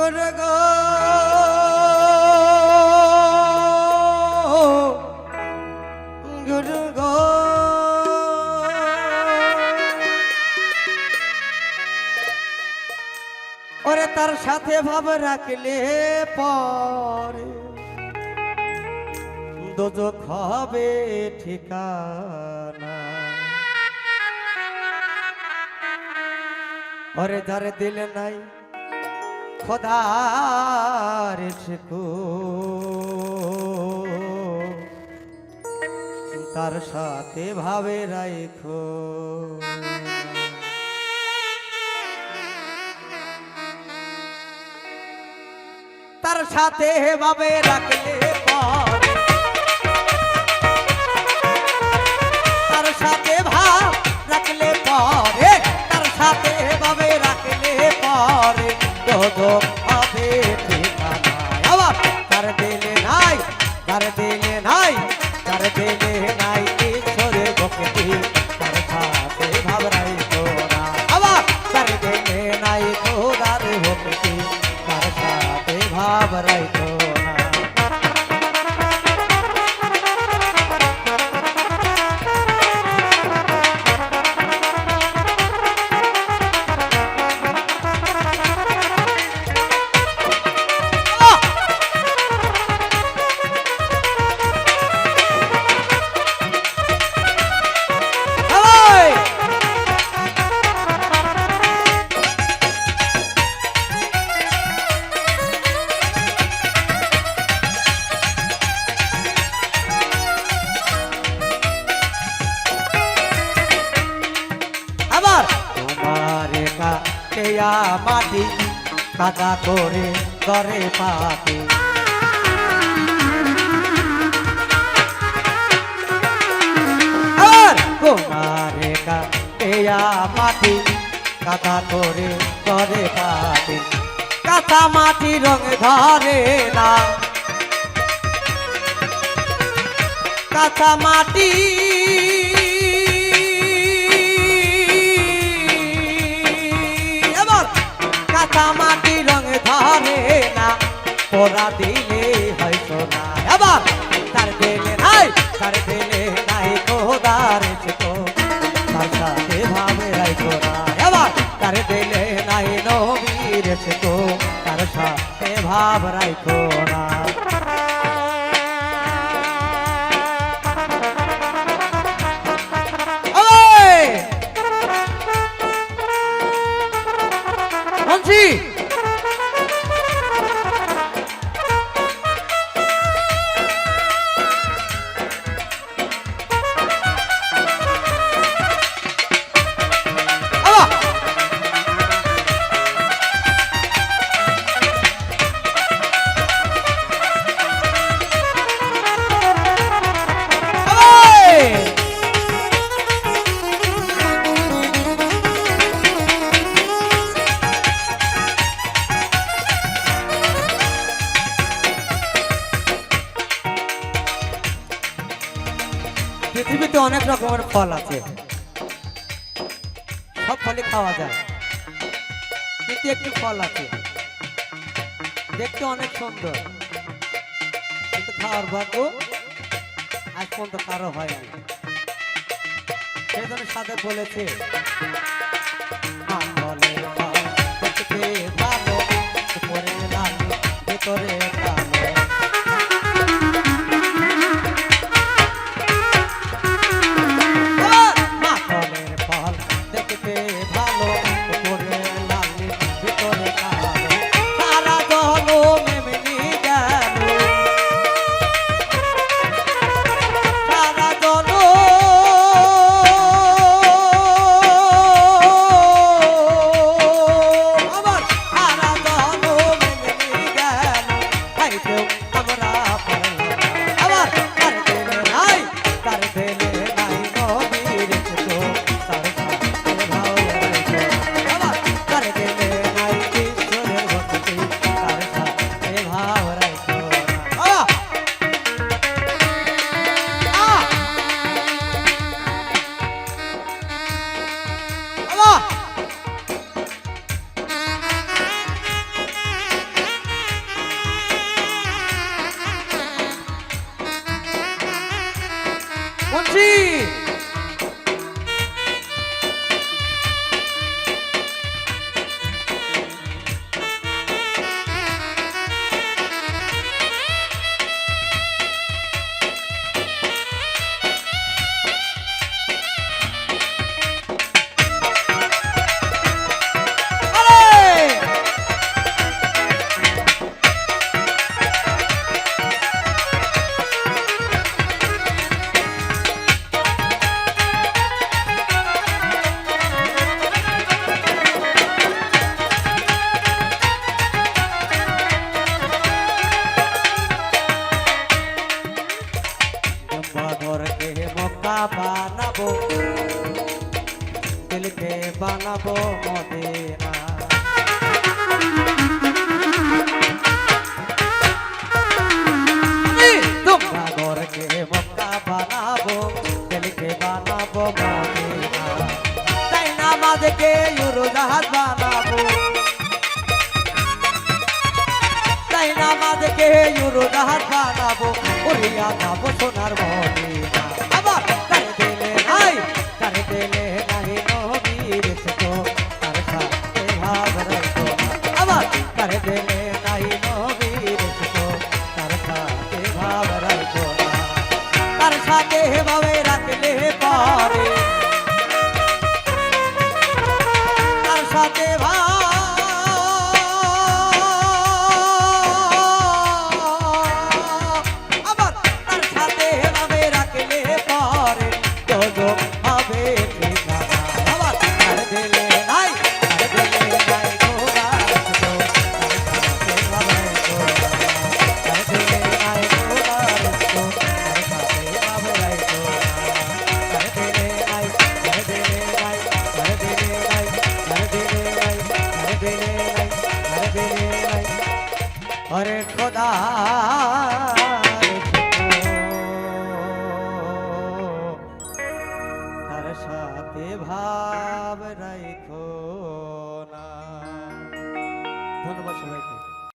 করে গো গুরু গো ওরে তার সাথে ভাব রাখলে পরে দোজখ হবে ঠিকানা ওরে যার দিল নাই খোদার শিকু তার সাথে ভাবে রাখো তার সাথে ভাবে রাখলে পরে তার সাথে ভাব রাখলে পরে তার সাথে ভাবে রাখলে পরে দোজখ হবে ঠিকানা আবার তার দিলে নাই তার দিলে নাই তার দিলে নাই ঈশ্বরের ভক্তি তার সাথে ভাব রাখো না আবার তার দিলে নাই খোদার ভক্তি তার সাথে ভাব রাখো না মাটি কাদা করে করে পাতি কুমারে কাটেয়া মাটি কাদা করে করে পাতি কাঁচা মাটি রং ধরে না কাঁচা মাটি কাঁচা মাটি রং ধরে না পোড়া দিলে হয় সোনা আবার তার দিলে নাই তার দিলে নাই খোদার চিকো তার সাথে ভাবে রাখো না আবার তার দিলে নাই নবীর চিকো তার সাথে ভাব রাখো না পৃথিবীতে অনেক রকমের ফল আছে সব ফলই খাওয়া যায় কিন্তু একটি ফল আছে দেখতে অনেক সুন্দর কিন্তু খাওয়ার ভাগ্য আজ পর্যন্ত কারো হয়নি সেই জন্য সাথে বলেছে ভালো উপরে লাল ভেতরে কালো বানাবো মদিনা। তোমরা ঘরকে মক্কা বানাবো, দিলকে বানাবো মদিনা। তাই নামাজকে উড়োজাহাজ বানাবো, তাই নামাজকে উড়োজাহাজ বানাবো, উড়িয়া যাবো সোনার মদিনা। আবার তার দিলে নাই, তার দিলে নাই নবীর সুতো, তার সাথে ভাব রাখো না। আবার তার দিলে নাই নবীর সুতো, তার সাথে ভাব রাখো না। তার সাথে ভাবে রাখলে পরে, তার সাথে আবার তার সাথে ভাবে রাখলে পরে তো হবে ঠিকানা। আবার তার দিলে নাই, তার দিলে নাই ঘোড়ার সুতো, তার সাথে ভাবে ঘোড়া। তার দিলে নাই ঘোড়ার সুতো, তার সাথে ভাবে রাখো না। তার দিলে নাই, তার দিলে নাই, তার দিলে নাই, তার দিলে নাই, তার দিলে নাই, তার দিলে নাই। अरे खुदा